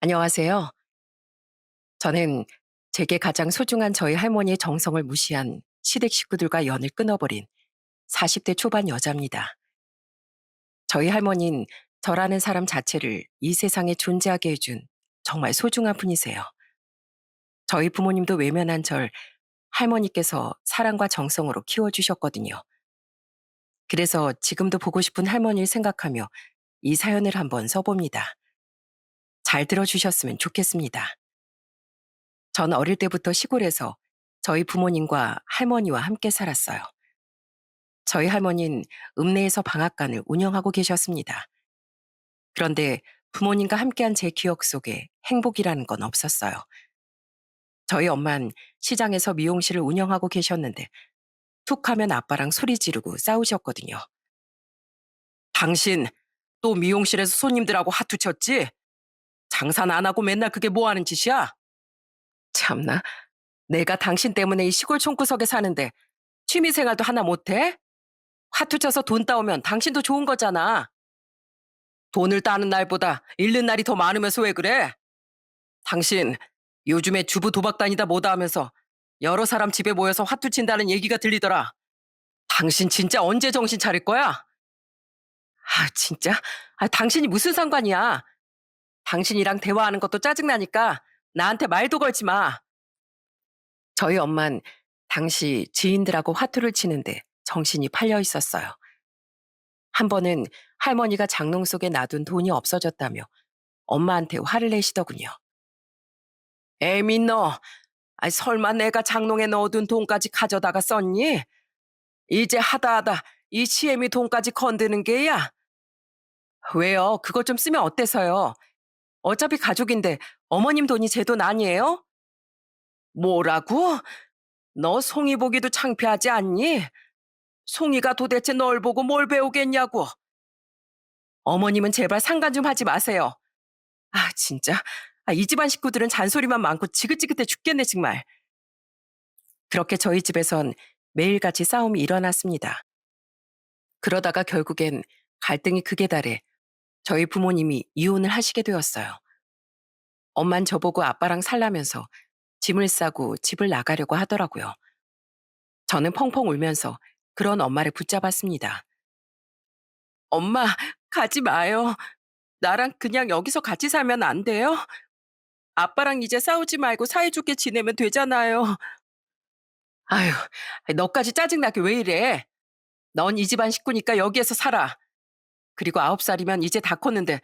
안녕하세요. 저는 제게 가장 소중한 저희 할머니의 정성을 무시한 시댁 식구들과 연을 끊어버린 40대 초반 여자입니다. 저희 할머니는 저라는 사람 자체를 이 세상에 존재하게 해준 정말 소중한 분이세요. 저희 부모님도 외면한 절 할머니께서 사랑과 정성으로 키워주셨거든요. 그래서 지금도 보고 싶은 할머니를 생각하며 이 사연을 한번 써봅니다. 잘 들어주셨으면 좋겠습니다. 전 어릴 때부터 시골에서 저희 부모님과 할머니와 함께 살았어요. 저희 할머니는 읍내에서 방앗간을 운영하고 계셨습니다. 그런데 부모님과 함께한 제 기억 속에 행복이라는 건 없었어요. 저희 엄만 시장에서 미용실을 운영하고 계셨는데 툭 하면 아빠랑 소리 지르고 싸우셨거든요. 당신 또 미용실에서 손님들하고 화투 쳤지? 장사는 안 하고 맨날 그게 뭐 하는 짓이야? 참나, 내가 당신 때문에 이 시골 촌구석에 사는데 취미생활도 하나 못해? 화투 쳐서 돈 따오면 당신도 좋은 거잖아. 돈을 따는 날보다 잃는 날이 더 많으면서 왜 그래? 당신 요즘에 주부 도박 다니다 뭐다 하면서 여러 사람 집에 모여서 화투 친다는 얘기가 들리더라. 당신 진짜 언제 정신 차릴 거야? 아, 진짜? 아, 당신이 무슨 상관이야? 당신이랑 대화하는 것도 짜증나니까 나한테 말도 걸지 마. 저희 엄만 당시 지인들하고 화투를 치는데 정신이 팔려 있었어요. 한 번은 할머니가 장롱 속에 놔둔 돈이 없어졌다며 엄마한테 화를 내시더군요. 애민 너, 아이, 설마 내가 장롱에 넣어둔 돈까지 가져다가 썼니? 이제 하다 이 시애미 돈까지 건드는 게야? 왜요? 그것 좀 쓰면 어때서요? 어차피 가족인데 어머님 돈이 제 돈 아니에요? 뭐라고? 너 송이 보기도 창피하지 않니? 송이가 도대체 널 보고 뭘 배우겠냐고. 어머님은 제발 상관 좀 하지 마세요. 아, 진짜. 아, 이 집안 식구들은 잔소리만 많고 지긋지긋해 죽겠네, 정말. 그렇게 저희 집에선 매일같이 싸움이 일어났습니다. 그러다가 결국엔 갈등이 극에 달해 저희 부모님이 이혼을 하시게 되었어요. 엄만 저보고 아빠랑 살라면서 짐을 싸고 집을 나가려고 하더라고요. 저는 펑펑 울면서 그런 엄마를 붙잡았습니다. 엄마, 가지 마요. 나랑 그냥 여기서 같이 살면 안 돼요? 아빠랑 이제 싸우지 말고 사이좋게 지내면 되잖아요. 아휴, 너까지 짜증나게 왜 이래? 넌 이 집안 식구니까 여기에서 살아. 그리고 9살이면 이제 다 컸는데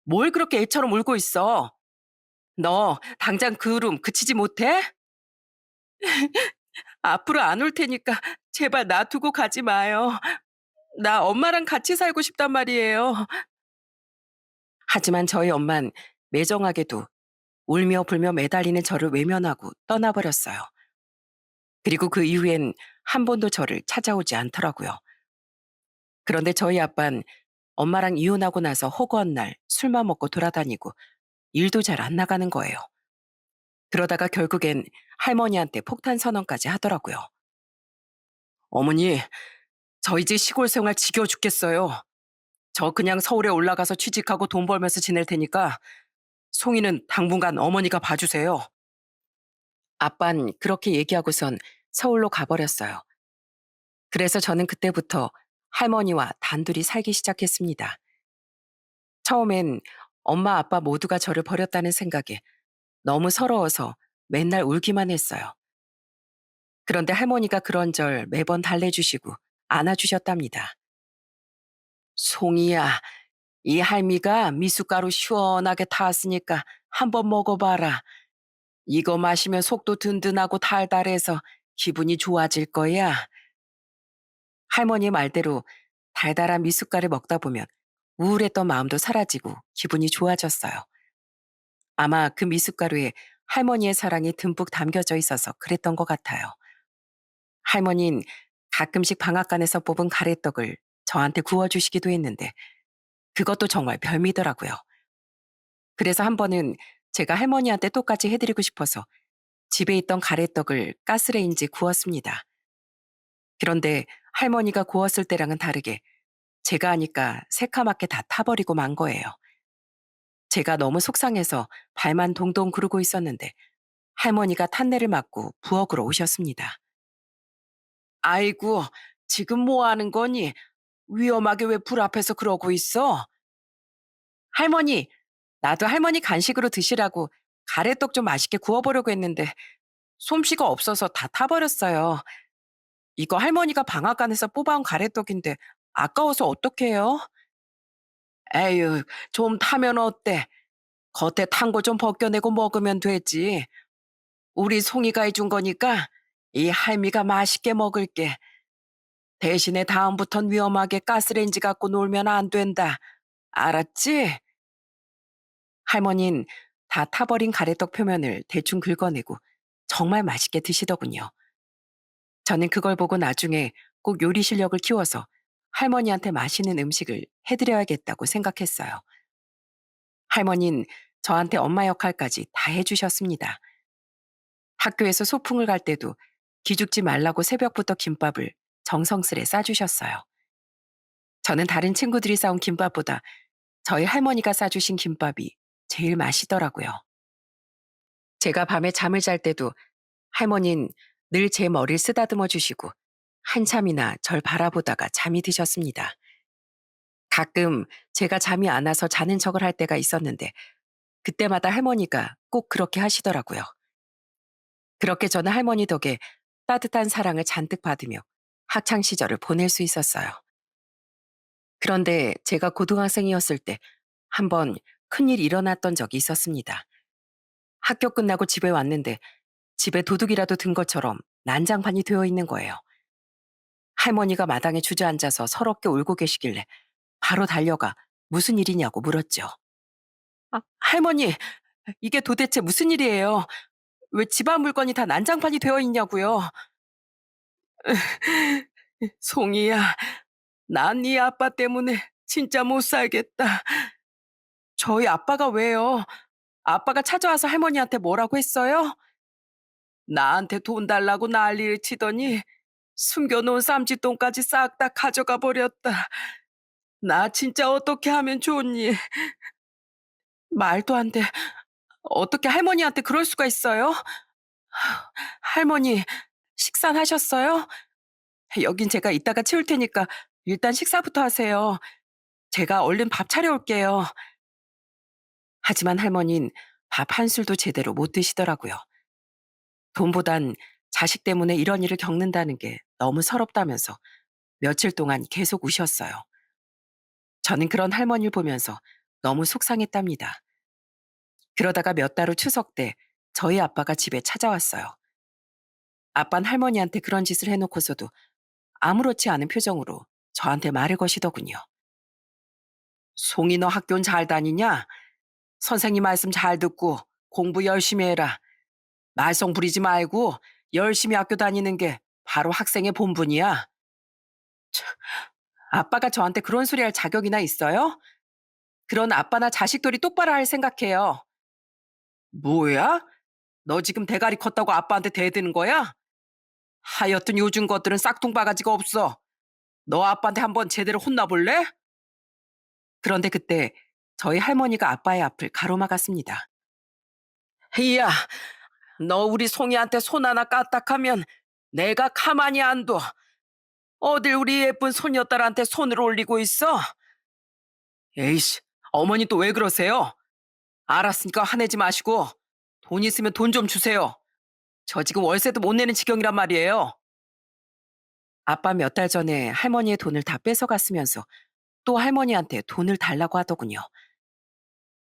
뭘 그렇게 애처럼 울고 있어? 너 당장 그 울음 그치지 못해? 앞으로 안 올 테니까 제발 놔두고 가지 마요. 나 엄마랑 같이 살고 싶단 말이에요. 하지만 저희 엄만 매정하게도 울며 불며 매달리는 저를 외면하고 떠나버렸어요. 그리고 그 이후엔 한 번도 저를 찾아오지 않더라고요. 그런데 저희 아빤 엄마랑 이혼하고 나서 허구한 날 술만 먹고 돌아다니고 일도 잘 안 나가는 거예요. 그러다가 결국엔 할머니한테 폭탄 선언까지 하더라고요. 어머니, 저 이제 시골 생활 지겨워 죽겠어요. 저 그냥 서울에 올라가서 취직하고 돈 벌면서 지낼 테니까 송이는 당분간 어머니가 봐주세요. 아빤 그렇게 얘기하고선 서울로 가버렸어요. 그래서 저는 그때부터 할머니와 단둘이 살기 시작했습니다. 처음엔 엄마 아빠 모두가 저를 버렸다는 생각에 너무 서러워서 맨날 울기만 했어요. 그런데 할머니가 그런절 매번 달래주시고 안아주셨답니다. 송이야, 이 할미가 미숫가루 시원하게 타왔으니까 한번 먹어봐라. 이거 마시면 속도 든든하고 달달해서 기분이 좋아질 거야. 할머니 말대로 달달한 미숫가루 먹다 보면 우울했던 마음도 사라지고 기분이 좋아졌어요. 아마 그 미숫가루에 할머니의 사랑이 듬뿍 담겨져 있어서 그랬던 것 같아요. 할머니는 가끔씩 방앗간에서 뽑은 가래떡을 저한테 구워주시기도 했는데 그것도 정말 별미더라고요. 그래서 한 번은 제가 할머니한테 똑같이 해드리고 싶어서 집에 있던 가래떡을 가스레인지에 구웠습니다. 그런데 할머니가 구웠을 때랑은 다르게 제가 하니까 새카맣게 다 타버리고 만 거예요. 제가 너무 속상해서 발만 동동 구르고 있었는데 할머니가 탄내를 맡고 부엌으로 오셨습니다. 아이고, 지금 뭐 하는 거니? 위험하게 왜 불 앞에서 그러고 있어? 할머니, 나도 할머니 간식으로 드시라고 가래떡 좀 맛있게 구워보려고 했는데 솜씨가 없어서 다 타버렸어요. 이거 할머니가 방앗간에서 뽑아온 가래떡인데 아까워서 어떡해요? 에휴, 좀 타면 어때? 겉에 탄 거 좀 벗겨내고 먹으면 되지. 우리 송이가 해준 거니까 이 할미가 맛있게 먹을게. 대신에 다음부턴 위험하게 가스레인지 갖고 놀면 안 된다. 알았지? 할머니는 다 타버린 가래떡 표면을 대충 긁어내고 정말 맛있게 드시더군요. 저는 그걸 보고 나중에 꼭 요리 실력을 키워서 할머니한테 맛있는 음식을 해드려야겠다고 생각했어요. 할머니는 저한테 엄마 역할까지 다 해주셨습니다. 학교에서 소풍을 갈 때도 기죽지 말라고 새벽부터 김밥을 정성스레 싸주셨어요. 저는 다른 친구들이 싸온 김밥보다 저희 할머니가 싸주신 김밥이 제일 맛있더라고요. 제가 밤에 잠을 잘 때도 할머니는 늘 제 머리를 쓰다듬어 주시고 한참이나 절 바라보다가 잠이 드셨습니다. 가끔 제가 잠이 안 와서 자는 척을 할 때가 있었는데 그때마다 할머니가 꼭 그렇게 하시더라고요. 그렇게 저는 할머니 덕에 따뜻한 사랑을 잔뜩 받으며 학창 시절을 보낼 수 있었어요. 그런데 제가 고등학생이었을 때 한 번 큰일이 일어났던 적이 있었습니다. 학교 끝나고 집에 왔는데 집에 도둑이라도 든 것처럼 난장판이 되어 있는 거예요. 할머니가 마당에 주저앉아서 서럽게 울고 계시길래 바로 달려가 무슨 일이냐고 물었죠. 할머니, 이게 도대체 무슨 일이에요? 왜 집안 물건이 다 난장판이 되어 있냐고요? 송이야, 난 네 아빠 때문에 진짜 못 살겠다. 저희 아빠가 왜요? 아빠가 찾아와서 할머니한테 뭐라고 했어요? 나한테 돈 달라고 난리를 치더니 숨겨놓은 쌈짓돈까지 싹 다 가져가 버렸다. 나 진짜 어떻게 하면 좋니? 말도 안 돼. 어떻게 할머니한테 그럴 수가 있어요? 할머니, 식사는 하셨어요? 여긴 제가 이따가 치울 테니까 일단 식사부터 하세요. 제가 얼른 밥 차려올게요. 하지만 할머니는 밥 한 술도 제대로 못 드시더라고요. 돈보단 자식 때문에 이런 일을 겪는다는 게 너무 서럽다면서 며칠 동안 계속 우셨어요. 저는 그런 할머니를 보면서 너무 속상했답니다. 그러다가 몇 달 후 추석 때 저희 아빠가 집에 찾아왔어요. 아빤 할머니한테 그런 짓을 해놓고서도 아무렇지 않은 표정으로 저한테 말을 거시더군요. 송이 너 학교는 잘 다니냐? 선생님 말씀 잘 듣고 공부 열심히 해라. 말썽 부리지 말고 열심히 학교 다니는 게 바로 학생의 본분이야. 아빠가 저한테 그런 소리 할 자격이나 있어요? 그런 아빠나 자식들이 똑바로 할 생각해요. 뭐야? 너 지금 대가리 컸다고 아빠한테 대드는 거야? 하여튼 요즘 것들은 싹퉁바가지가 없어. 너 아빠한테 한번 제대로 혼나볼래? 그런데 그때 저희 할머니가 아빠의 앞을 가로막았습니다. 이야, 너 우리 송이한테 손 하나 까딱하면 내가 가만히 안 둬. 어딜 우리 예쁜 손녀딸한테 손을 올리고 있어? 에이씨, 어머니 또 왜 그러세요? 알았으니까 화내지 마시고 돈 있으면 돈 좀 주세요. 저 지금 월세도 못 내는 지경이란 말이에요. 아빠 몇 달 전에 할머니의 돈을 다 뺏어갔으면서 또 할머니한테 돈을 달라고 하더군요.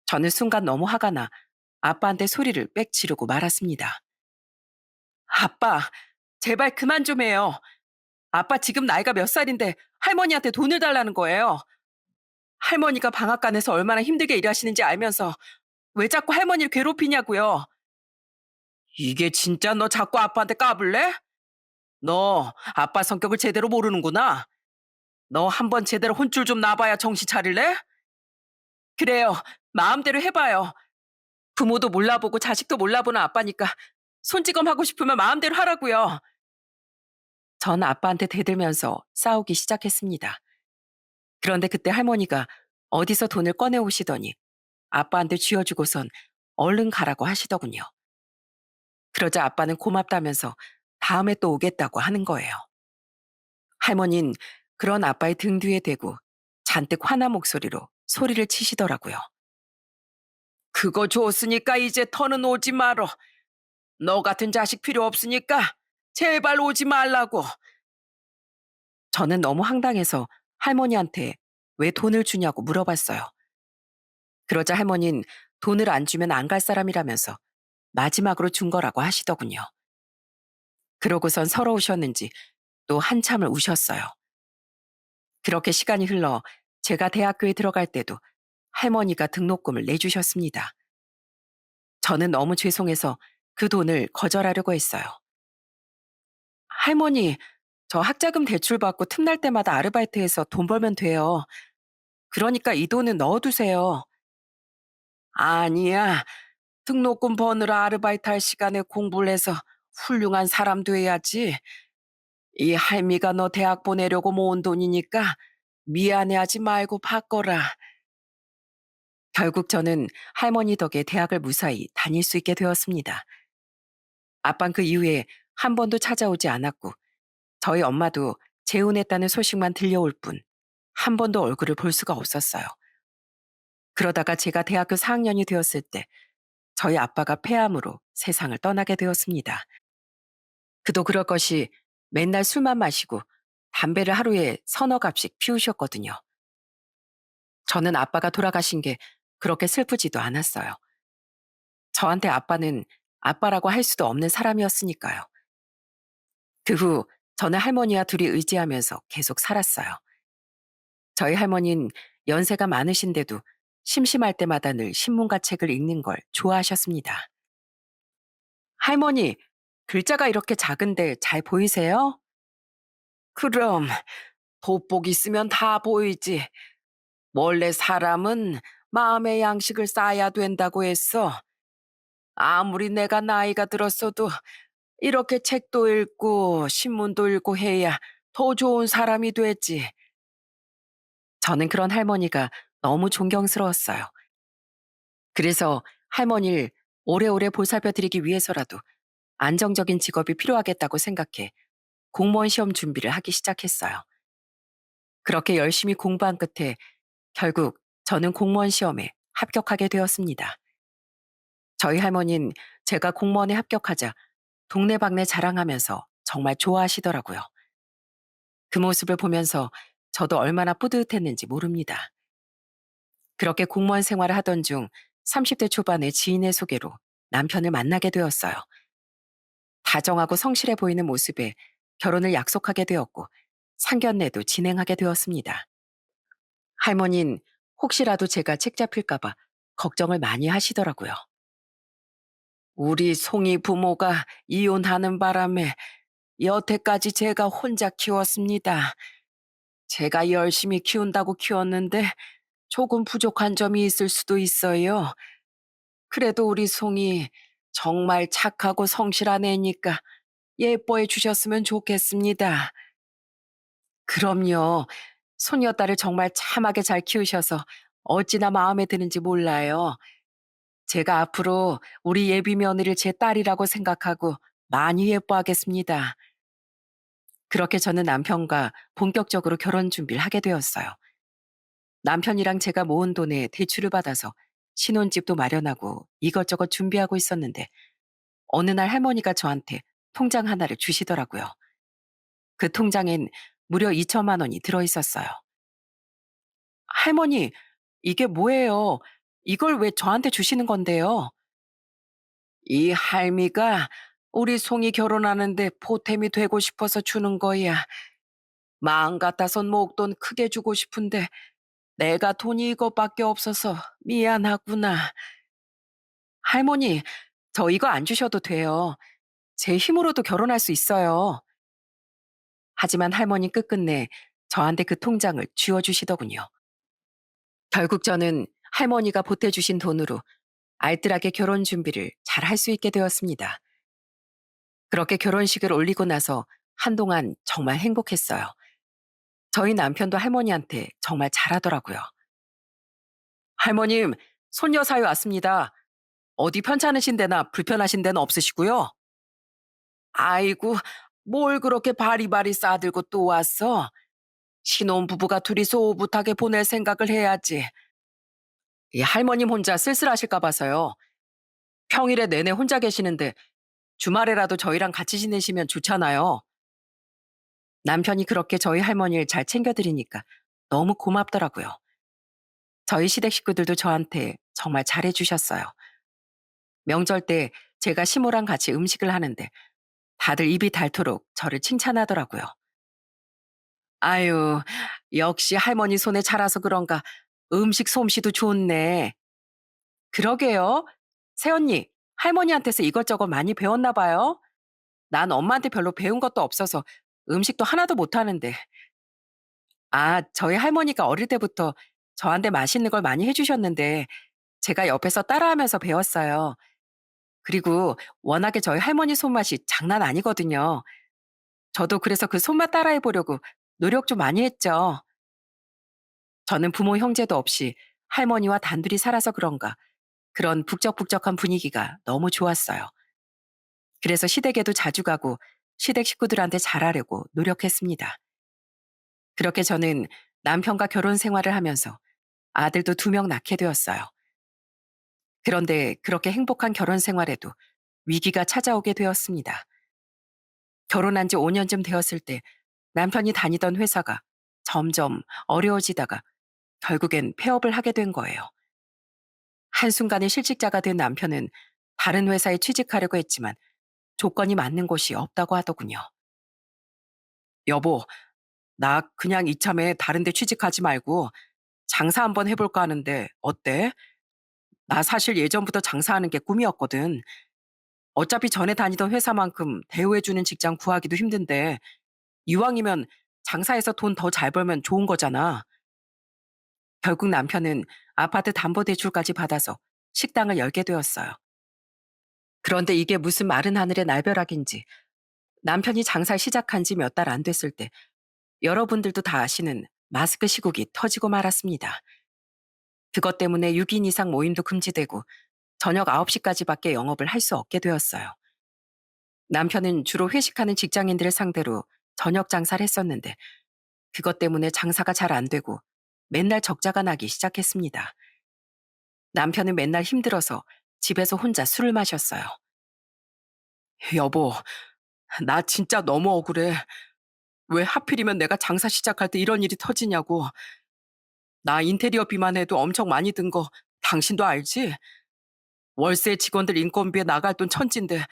저는 순간 너무 화가 나 아빠한테 소리를 빽 지르고 말았습니다. 아빠, 제발 그만 좀 해요. 아빠 지금 나이가 몇 살인데 할머니한테 돈을 달라는 거예요. 할머니가 방앗간에서 얼마나 힘들게 일하시는지 알면서 왜 자꾸 할머니를 괴롭히냐고요. 이게 진짜 너 자꾸 아빠한테 까불래? 너 아빠 성격을 제대로 모르는구나. 너 한번 제대로 혼쭐 좀 나봐야 정신 차릴래? 그래요. 마음대로 해봐요. 부모도 몰라보고 자식도 몰라보는 아빠니까 손찌검 하고 싶으면 마음대로 하라고요. 전 아빠한테 대들면서 싸우기 시작했습니다. 그런데 그때 할머니가 어디서 돈을 꺼내 오시더니 아빠한테 쥐어주고선 얼른 가라고 하시더군요. 그러자 아빠는 고맙다면서 다음에 또 오겠다고 하는 거예요. 할머니는 그런 아빠의 등 뒤에 대고 잔뜩 화난 목소리로 소리를 치시더라고요. 그거 줬으니까 이제 더는 오지 말어. 너 같은 자식 필요 없으니까 제발 오지 말라고. 저는 너무 황당해서 할머니한테 왜 돈을 주냐고 물어봤어요. 그러자 할머니는 돈을 안 주면 안 갈 사람이라면서 마지막으로 준 거라고 하시더군요. 그러고선 서러우셨는지 또 한참을 우셨어요. 그렇게 시간이 흘러 제가 대학교에 들어갈 때도 할머니가 등록금을 내주셨습니다. 저는 너무 죄송해서 그 돈을 거절하려고 했어요. 할머니, 저 학자금 대출 받고 틈날 때마다 아르바이트해서 돈 벌면 돼요. 그러니까 이 돈은 넣어두세요. 아니야. 등록금 버느라 아르바이트 할 시간에 공부를 해서 훌륭한 사람 돼야지. 이 할미가 너 대학 보내려고 모은 돈이니까 미안해하지 말고 받거라. 결국 저는 할머니 덕에 대학을 무사히 다닐 수 있게 되었습니다. 아빤 그 이후에 한 번도 찾아오지 않았고 저희 엄마도 재혼했다는 소식만 들려올 뿐 한 번도 얼굴을 볼 수가 없었어요. 그러다가 제가 대학교 4학년이 되었을 때 저희 아빠가 폐암으로 세상을 떠나게 되었습니다. 그도 그럴 것이 맨날 술만 마시고 담배를 하루에 서너 갑씩 피우셨거든요. 저는 아빠가 돌아가신 게 그렇게 슬프지도 않았어요. 저한테 아빠는 아빠라고 할 수도 없는 사람이었으니까요. 그 후 저는 할머니와 둘이 의지하면서 계속 살았어요. 저희 할머니는 연세가 많으신데도 심심할 때마다 늘 신문과 책을 읽는 걸 좋아하셨습니다. 할머니, 글자가 이렇게 작은데 잘 보이세요? 그럼 돋보기 쓰면 다 보이지. 원래 사람은 마음의 양식을 쌓아야 된다고 했어. 아무리 내가 나이가 들었어도 이렇게 책도 읽고 신문도 읽고 해야 더 좋은 사람이 되지. 저는 그런 할머니가 너무 존경스러웠어요. 그래서 할머니를 오래오래 보살펴 드리기 위해서라도 안정적인 직업이 필요하겠다고 생각해 공무원 시험 준비를 하기 시작했어요. 그렇게 열심히 공부한 끝에 결국 저는 공무원 시험에 합격하게 되었습니다. 저희 할머니는 제가 공무원에 합격하자 동네방네 자랑하면서 정말 좋아하시더라고요. 그 모습을 보면서 저도 얼마나 뿌듯했는지 모릅니다. 그렇게 공무원 생활을 하던 중 30대 초반의 지인의 소개로 남편을 만나게 되었어요. 다정하고 성실해 보이는 모습에 결혼을 약속하게 되었고 상견례도 진행하게 되었습니다. 할머니는 혹시라도 제가 책 잡힐까 봐 걱정을 많이 하시더라고요. 우리 송이 부모가 이혼하는 바람에 여태까지 제가 혼자 키웠습니다. 제가 열심히 키운다고 키웠는데 조금 부족한 점이 있을 수도 있어요. 그래도 우리 송이 정말 착하고 성실한 애니까 예뻐해 주셨으면 좋겠습니다. 그럼요. 손녀딸을 정말 참하게 잘 키우셔서 어찌나 마음에 드는지 몰라요. 제가 앞으로 우리 예비 며느리를 제 딸이라고 생각하고 많이 예뻐하겠습니다. 그렇게 저는 남편과 본격적으로 결혼 준비를 하게 되었어요. 남편이랑 제가 모은 돈에 대출을 받아서 신혼집도 마련하고 이것저것 준비하고 있었는데 어느 날 할머니가 저한테 통장 하나를 주시더라고요. 그 통장엔 무려 2천만 원이 들어 있었어요. 할머니, 이게 뭐예요? 이걸 왜 저한테 주시는 건데요? 이 할미가 우리 송이 결혼하는데 보탬이 되고 싶어서 주는 거야. 마음 같아선 목돈 크게 주고 싶은데 내가 돈이 이것밖에 없어서 미안하구나. 할머니, 저 이거 안 주셔도 돼요. 제 힘으로도 결혼할 수 있어요. 하지만 할머니 끝끝내 저한테 그 통장을 쥐어주시더군요. 결국 저는 할머니가 보태주신 돈으로 알뜰하게 결혼 준비를 잘 할 수 있게 되었습니다. 그렇게 결혼식을 올리고 나서 한동안 정말 행복했어요. 저희 남편도 할머니한테 정말 잘하더라고요. 할머님, 손녀 사위 왔습니다. 어디 편찮으신 데나 불편하신 데는 없으시고요. 아이고, 뭘 그렇게 바리바리 싸들고 또 왔어? 신혼부부가 둘이서 오붓하게 보낼 생각을 해야지. 이 할머님 혼자 쓸쓸하실까 봐서요. 평일에 내내 혼자 계시는데 주말에라도 저희랑 같이 지내시면 좋잖아요. 남편이 그렇게 저희 할머니를 잘 챙겨드리니까 너무 고맙더라고요. 저희 시댁 식구들도 저한테 정말 잘해주셨어요. 명절 때 제가 시모랑 같이 음식을 하는데 다들 입이 닳도록 저를 칭찬하더라고요. 아유, 역시 할머니 손에 자라서 그런가 음식 솜씨도 좋네. 그러게요. 새언니, 할머니한테서 이것저것 많이 배웠나 봐요. 난 엄마한테 별로 배운 것도 없어서 음식도 하나도 못하는데. 아, 저희 할머니가 어릴 때부터 저한테 맛있는 걸 많이 해주셨는데 제가 옆에서 따라하면서 배웠어요. 그리고 워낙에 저희 할머니 손맛이 장난 아니거든요. 저도 그래서 그 손맛 따라해 보려고 노력 좀 많이 했죠. 저는 부모 형제도 없이 할머니와 단둘이 살아서 그런가 그런 북적북적한 분위기가 너무 좋았어요. 그래서 시댁에도 자주 가고 시댁 식구들한테 잘하려고 노력했습니다. 그렇게 저는 남편과 결혼 생활을 하면서 아들도 2명 낳게 되었어요. 그런데 그렇게 행복한 결혼 생활에도 위기가 찾아오게 되었습니다. 결혼한 지 5년쯤 되었을 때 남편이 다니던 회사가 점점 어려워지다가 결국엔 폐업을 하게 된 거예요. 한순간에 실직자가 된 남편은 다른 회사에 취직하려고 했지만 조건이 맞는 곳이 없다고 하더군요. 여보, 나 그냥 이참에 다른 데 취직하지 말고 장사 한번 해볼까 하는데 어때? 나 사실 예전부터 장사하는 게 꿈이었거든. 어차피 전에 다니던 회사만큼 대우해주는 직장 구하기도 힘든데 이왕이면 장사해서 돈 더 잘 벌면 좋은 거잖아. 결국 남편은 아파트 담보대출까지 받아서 식당을 열게 되었어요. 그런데 이게 무슨 마른 하늘의 날벼락인지 남편이 장사 시작한 지 몇 달 안 됐을 때 여러분들도 다 아시는 마스크 시국이 터지고 말았습니다. 그것 때문에 6인 이상 모임도 금지되고 저녁 9시까지밖에 영업을 할 수 없게 되었어요. 남편은 주로 회식하는 직장인들을 상대로 저녁 장사를 했었는데 그것 때문에 장사가 잘 안 되고 맨날 적자가 나기 시작했습니다. 남편은 맨날 힘들어서 집에서 혼자 술을 마셨어요. 여보, 나 진짜 너무 억울해. 왜 하필이면 내가 장사 시작할 때 이런 일이 터지냐고. 나 인테리어비만 해도 엄청 많이 든 거 당신도 알지? 월세 직원들 인건비에 나갈 돈 천진데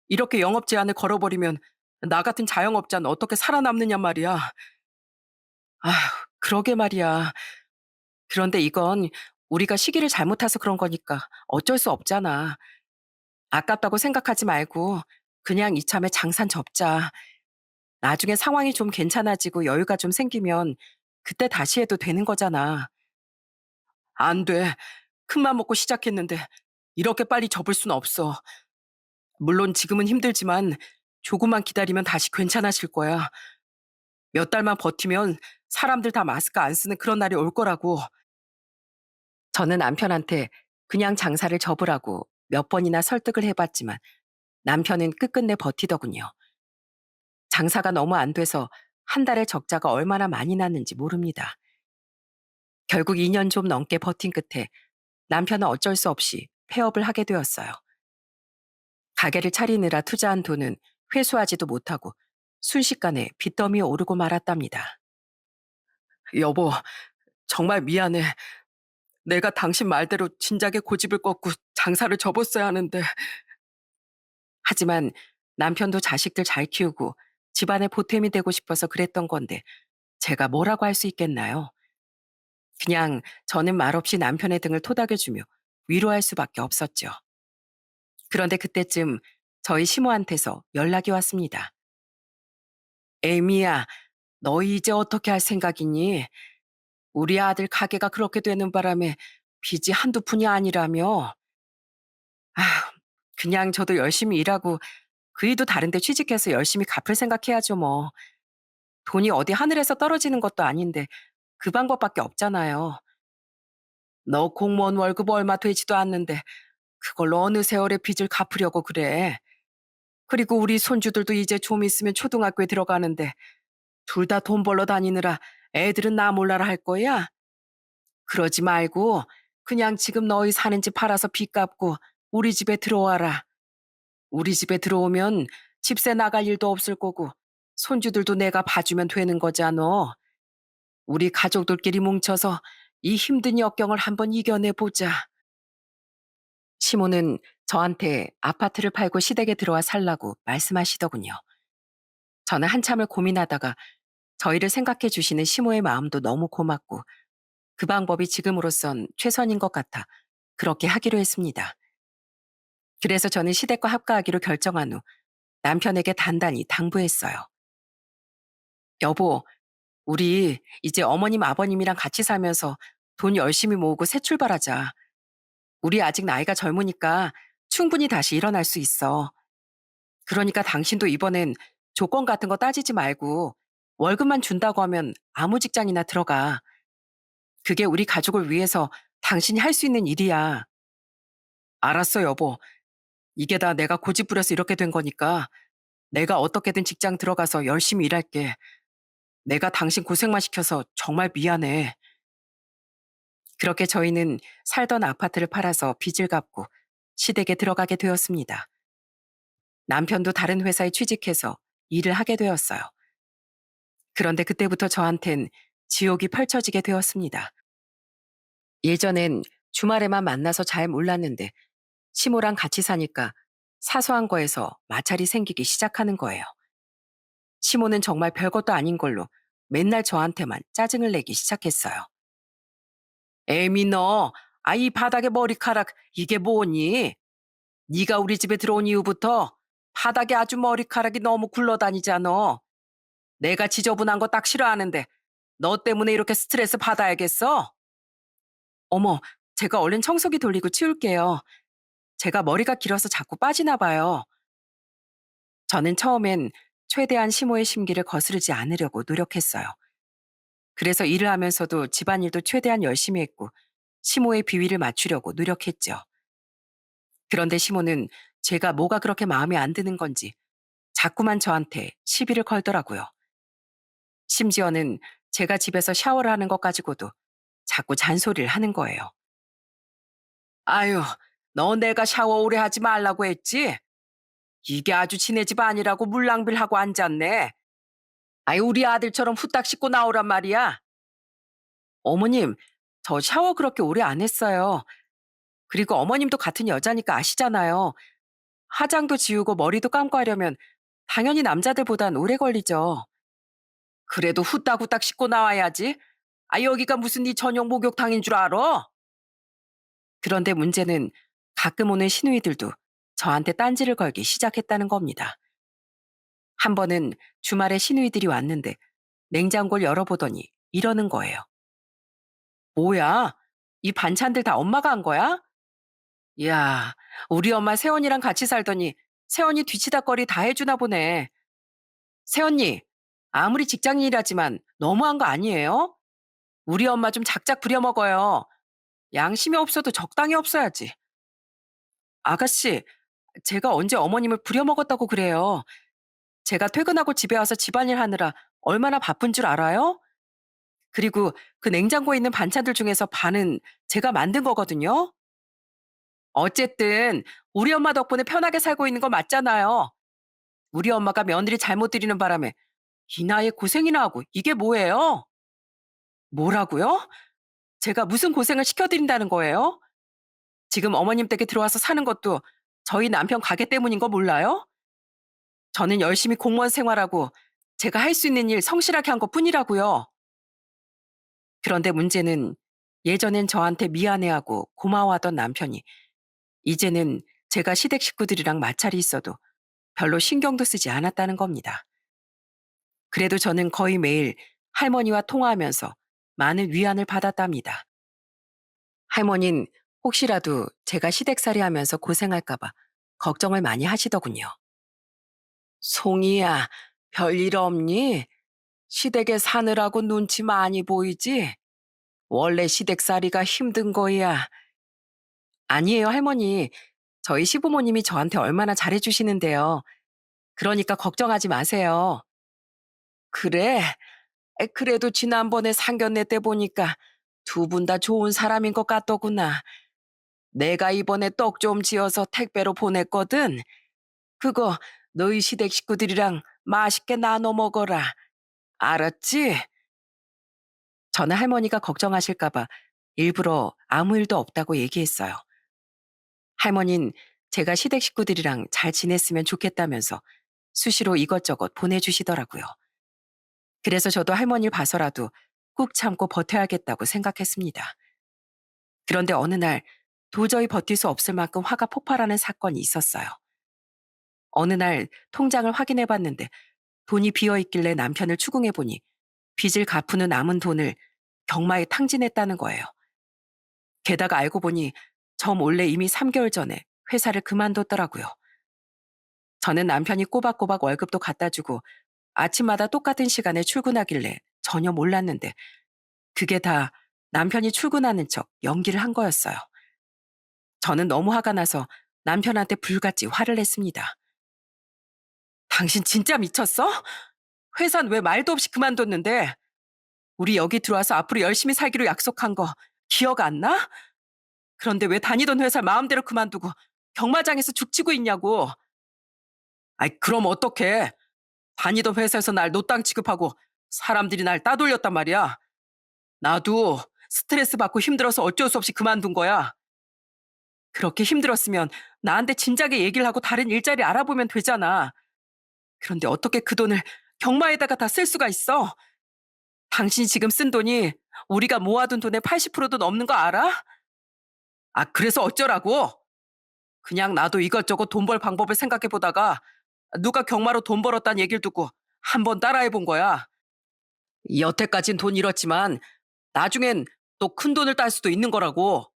이렇게 영업 제한을 걸어버리면 나 같은 자영업자는 어떻게 살아남느냐 말이야. 아휴, 그러게 말이야. 그런데 이건 우리가 시기를 잘못 타서 그런 거니까 어쩔 수 없잖아. 아깝다고 생각하지 말고 그냥 이참에 장산 접자. 나중에 상황이 좀 괜찮아지고 여유가 좀 생기면 그때 다시 해도 되는 거잖아. 안 돼. 큰맘 먹고 시작했는데 이렇게 빨리 접을 순 없어. 물론 지금은 힘들지만 조금만 기다리면 다시 괜찮아질 거야. 몇 달만 버티면 사람들 다 마스크 안 쓰는 그런 날이 올 거라고. 저는 남편한테 그냥 장사를 접으라고 몇 번이나 설득을 해봤지만 남편은 끝끝내 버티더군요. 장사가 너무 안 돼서 한 달에 적자가 얼마나 많이 났는지 모릅니다. 결국 2년 좀 넘게 버틴 끝에 남편은 어쩔 수 없이 폐업을 하게 되었어요. 가게를 차리느라 투자한 돈은 회수하지도 못하고 순식간에 빚더미에 오르고 말았답니다. 여보, 정말 미안해. 내가 당신 말대로 진작에 고집을 꺾고 장사를 접었어야 하는데. 하지만 남편도 자식들 잘 키우고 집안의 보탬이 되고 싶어서 그랬던 건데 제가 뭐라고 할 수 있겠나요? 그냥 저는 말없이 남편의 등을 토닥여주며 위로할 수밖에 없었죠. 그런데 그때쯤 저희 시모한테서 연락이 왔습니다. 에미야, 너희 이제 어떻게 할 생각이니? 우리 아들 가게가 그렇게 되는 바람에 빚이 한두 푼이 아니라며. 아, 그냥 저도 열심히 일하고 그이도 다른 데 취직해서 열심히 갚을 생각해야죠 뭐. 돈이 어디 하늘에서 떨어지는 것도 아닌데 그 방법밖에 없잖아요. 너 공무원 월급 얼마 되지도 않는데 그걸로 어느 세월에 빚을 갚으려고 그래. 그리고 우리 손주들도 이제 좀 있으면 초등학교에 들어가는데 둘 다 돈 벌러 다니느라 애들은 나 몰라라 할 거야? 그러지 말고 그냥 지금 너희 사는 집 팔아서 빚 갚고 우리 집에 들어와라. 우리 집에 들어오면 집세 나갈 일도 없을 거고 손주들도 내가 봐주면 되는 거잖아. 우리 가족들끼리 뭉쳐서 이 힘든 역경을 한번 이겨내 보자. 시모는 저한테 아파트를 팔고 시댁에 들어와 살라고 말씀하시더군요. 저는 한참을 고민하다가 저희를 생각해 주시는 시모의 마음도 너무 고맙고 그 방법이 지금으로선 최선인 것 같아 그렇게 하기로 했습니다. 그래서 저는 시댁과 합가하기로 결정한 후 남편에게 단단히 당부했어요. 여보, 우리 이제 어머님 아버님이랑 같이 살면서 돈 열심히 모으고 새 출발하자. 우리 아직 나이가 젊으니까 충분히 다시 일어날 수 있어. 그러니까 당신도 이번엔 조건 같은 거 따지지 말고 월급만 준다고 하면 아무 직장이나 들어가. 그게 우리 가족을 위해서 당신이 할 수 있는 일이야. 알았어, 여보. 이게 다 내가 고집 부려서 이렇게 된 거니까 내가 어떻게든 직장 들어가서 열심히 일할게. 내가 당신 고생만 시켜서 정말 미안해. 그렇게 저희는 살던 아파트를 팔아서 빚을 갚고 시댁에 들어가게 되었습니다. 남편도 다른 회사에 취직해서 일을 하게 되었어요. 그런데 그때부터 저한텐 지옥이 펼쳐지게 되었습니다. 예전엔 주말에만 만나서 잘 몰랐는데 시모랑 같이 사니까 사소한 거에서 마찰이 생기기 시작하는 거예요. 시모는 정말 별것도 아닌 걸로 맨날 저한테만 짜증을 내기 시작했어요. 애미 너, 이 바닥에 머리카락 이게 뭐니? 네가 우리 집에 들어온 이후부터 바닥에 아주 머리카락이 너무 굴러다니잖아. 내가 지저분한 거 딱 싫어하는데 너 때문에 이렇게 스트레스 받아야겠어? 어머, 제가 얼른 청소기 돌리고 치울게요. 제가 머리가 길어서 자꾸 빠지나 봐요. 저는 처음엔 최대한 시모의 심기를 거스르지 않으려고 노력했어요. 그래서 일을 하면서도 집안일도 최대한 열심히 했고 시모의 비위를 맞추려고 노력했죠. 그런데 시모는 제가 뭐가 그렇게 마음에 안 드는 건지 자꾸만 저한테 시비를 걸더라고요. 심지어는 제가 집에서 샤워를 하는 것 가지고도 자꾸 잔소리를 하는 거예요. 아유, 너 내가 샤워 오래 하지 말라고 했지? 이게 아주 지네 집 아니라고 물랑빌하고 앉았네. 아유, 우리 아들처럼 후딱 씻고 나오란 말이야. 어머님, 저 샤워 그렇게 오래 안 했어요. 그리고 어머님도 같은 여자니까 아시잖아요. 화장도 지우고 머리도 감고 하려면 당연히 남자들보단 오래 걸리죠. 그래도 후딱후딱 씻고 나와야지. 여기가 무슨 네 전용 목욕탕인 줄 알아? 그런데 문제는 가끔 오는 시누이들도 저한테 딴지를 걸기 시작했다는 겁니다. 한 번은 주말에 시누이들이 왔는데 냉장고를 열어보더니 이러는 거예요. 뭐야? 이 반찬들 다 엄마가 한 거야? 이야, 우리 엄마 새언니랑 같이 살더니 새언니 뒤치다거리 다 해주나 보네. 새언니, 아무리 직장인이라지만 너무한 거 아니에요? 우리 엄마 좀 작작 부려먹어요. 양심이 없어도 적당히 없어야지. 아가씨, 제가 언제 어머님을 부려먹었다고 그래요. 제가 퇴근하고 집에 와서 집안일 하느라 얼마나 바쁜 줄 알아요? 그리고 그 냉장고에 있는 반찬들 중에서 반은 제가 만든 거거든요. 어쨌든 우리 엄마 덕분에 편하게 살고 있는 거 맞잖아요. 우리 엄마가 며느리 잘못 들이는 바람에 이 나이에 고생이나 하고 이게 뭐예요? 뭐라고요? 제가 무슨 고생을 시켜드린다는 거예요? 지금 어머님 댁에 들어와서 사는 것도 저희 남편 가게 때문인 거 몰라요? 저는 열심히 공무원 생활하고 제가 할 수 있는 일 성실하게 한 것뿐이라고요. 그런데 문제는 예전엔 저한테 미안해하고 고마워하던 남편이 이제는 제가 시댁 식구들이랑 마찰이 있어도 별로 신경도 쓰지 않았다는 겁니다. 그래도 저는 거의 매일 할머니와 통화하면서 많은 위안을 받았답니다. 할머니는 혹시라도 제가 시댁살이 하면서 고생할까봐 걱정을 많이 하시더군요. 송이야, 별일 없니? 시댁에 사느라고 눈치 많이 보이지? 원래 시댁살이가 힘든 거야. 아니에요, 할머니. 저희 시부모님이 저한테 얼마나 잘해주시는데요. 그러니까 걱정하지 마세요. 그래? 그래도 지난번에 상견례 때 보니까 두 분 다 좋은 사람인 것 같더구나. 내가 이번에 떡 좀 지어서 택배로 보냈거든. 그거 너희 시댁 식구들이랑 맛있게 나눠 먹어라. 알았지? 저는 할머니가 걱정하실까봐 일부러 아무 일도 없다고 얘기했어요. 할머니는 제가 시댁 식구들이랑 잘 지냈으면 좋겠다면서 수시로 이것저것 보내주시더라고요. 그래서 저도 할머니를 봐서라도 꾹 참고 버텨야겠다고 생각했습니다. 그런데 어느 날 도저히 버틸 수 없을 만큼 화가 폭발하는 사건이 있었어요. 어느 날 통장을 확인해 봤는데 돈이 비어 있길래 남편을 추궁해 보니 빚을 갚은 후 남은 돈을 경마에 탕진했다는 거예요. 게다가 알고 보니 저 몰래 이미 3개월 전에 회사를 그만뒀더라고요. 저는 남편이 꼬박꼬박 월급도 갖다 주고 아침마다 똑같은 시간에 출근하길래 전혀 몰랐는데 그게 다 남편이 출근하는 척 연기를 한 거였어요. 저는 너무 화가 나서 남편한테 불같이 화를 냈습니다. 당신 진짜 미쳤어? 회사는 왜 말도 없이 그만뒀는데 우리 여기 들어와서 앞으로 열심히 살기로 약속한 거 기억 안 나? 그런데 왜 다니던 회사를 마음대로 그만두고 경마장에서 죽치고 있냐고. 아이, 그럼 어떡해. 다니던 회사에서 날 노땅 취급하고 사람들이 날 따돌렸단 말이야. 나도 스트레스 받고 힘들어서 어쩔 수 없이 그만둔 거야. 그렇게 힘들었으면 나한테 진작에 얘기를 하고 다른 일자리 알아보면 되잖아. 그런데 어떻게 그 돈을 경마에다가 다 쓸 수가 있어? 당신이 지금 쓴 돈이 우리가 모아둔 돈의 80%도 넘는 거 알아? 아, 그래서 어쩌라고? 그냥 나도 이것저것 돈 벌 방법을 생각해 보다가 누가 경마로 돈 벌었다는 얘기를 듣고 한번 따라해 본 거야. 여태까진 돈 잃었지만 나중엔 또 큰 돈을 딸 수도 있는 거라고.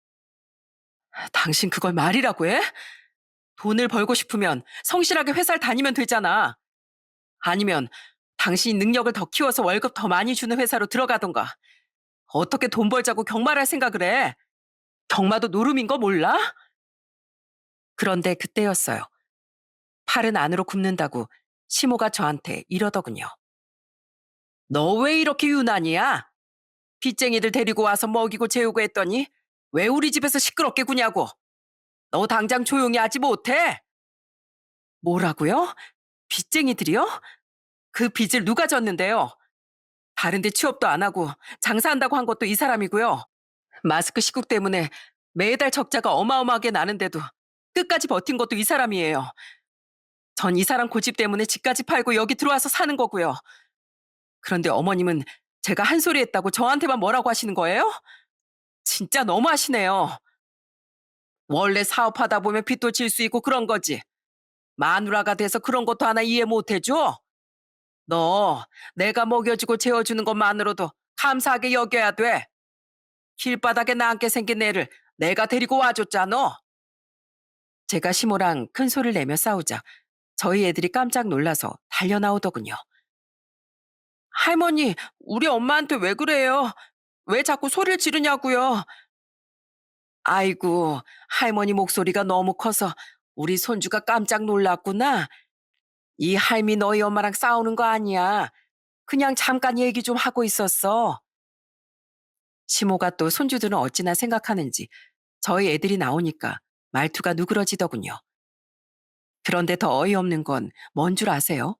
당신 그걸 말이라고 해? 돈을 벌고 싶으면 성실하게 회사를 다니면 되잖아. 아니면 당신이 능력을 더 키워서 월급 더 많이 주는 회사로 들어가던가. 어떻게 돈 벌자고 경마를 할 생각을 해? 경마도 노름인 거 몰라? 그런데 그때였어요. 팔은 안으로 굽는다고 시모가 저한테 이러더군요. 너 왜 이렇게 유난이야? 빚쟁이들 데리고 와서 먹이고 재우고 했더니 왜 우리 집에서 시끄럽게 구냐고. 너 당장 조용히 하지 못해? 뭐라고요? 빚쟁이들이요? 그 빚을 누가 졌는데요? 다른데 취업도 안 하고 장사한다고 한 것도 이 사람이고요. 마스크 시국 때문에 매달 적자가 어마어마하게 나는데도 끝까지 버틴 것도 이 사람이에요. 전 이 사람 고집 때문에 집까지 팔고 여기 들어와서 사는 거고요. 그런데 어머님은 제가 한 소리 했다고 저한테만 뭐라고 하시는 거예요? 진짜 너무하시네요. 원래 사업하다 보면 빚도 질 수 있고 그런 거지. 마누라가 돼서 그런 것도 하나 이해 못 해줘? 너 내가 먹여주고 재워주는 것만으로도 감사하게 여겨야 돼. 길바닥에 나앉게 생긴 애를 내가 데리고 와줬잖아. 제가 시모랑 큰 소리를 내며 싸우자 저희 애들이 깜짝 놀라서 달려 나오더군요. 할머니, 우리 엄마한테 왜 그래요? 왜 자꾸 소리를 지르냐고요? 아이고, 할머니 목소리가 너무 커서 우리 손주가 깜짝 놀랐구나. 이 할미 너희 엄마랑 싸우는 거 아니야. 그냥 잠깐 얘기 좀 하고 있었어. 시모가 또 손주들은 어찌나 생각하는지 저희 애들이 나오니까 말투가 누그러지더군요. 그런데 더 어이없는 건 뭔 줄 아세요?